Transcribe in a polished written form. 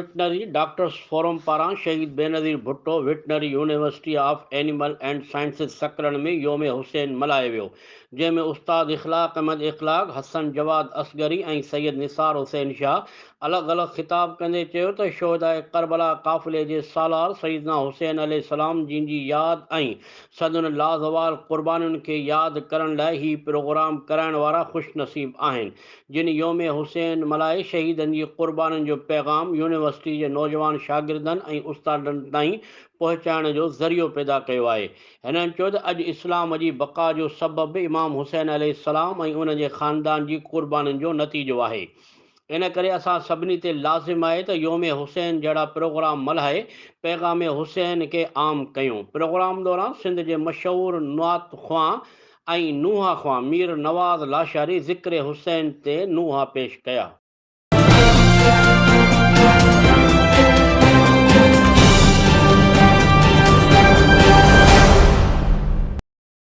Veterinary doctors forum पारां Shaheed Benazir Bhutto veterinary university of animal and sciences Sakrand में योम हुसैन मल्हायो वियो, जंहिंमें उस्ताद इख़लाक़ अहमद इख़लाक़, हसन जवाद असगरी ऐं सैयद निसार हुसैन शाह अलॻि अलॻि ख़िताब कंदे चयो त शोहदाए करबला क़ाफ़िले जे सालार सईदना हुसैन अलैहिस्सलाम जिन जी यादि ऐं सदन लाज़वाल क़ुर्बानियुनि खे यादि करण लाइ ही प्रोग्राम कराइण वारा ख़ुशनसीब आहिनि, जिन योम हुसैन मल्हाए शहीदनि जी क़ुर्बानियुनि जो पैगाम यूनिवर्सिटी जे नौजवान शागिर्दनि ऐं उस्तादनि ताईं पहुचाइण जो ज़रियो पैदा कयो आहे। हिननि चयो त अॼु इस्लाम जी बक़ा जो सबबु इमाम हुसैन अलैहिस्सलाम ऐं उन जे ख़ानदान जी क़ुर्बानियुनि जो नतीजो आहे। इन करे असां सभिनी ते लाज़िम आहे त योम हुसैन जहिड़ा प्रोग्राम मल्हाए पैगाम हुसैन खे आम कयूं। प्रोग्राम दौरान सिंध जे मशहूरु नुआत ख़्वां ऐं नूहा ख़्वां मीर नवाज़ लाशारी ज़िक्र हुसैन ते नूहा पेश कया।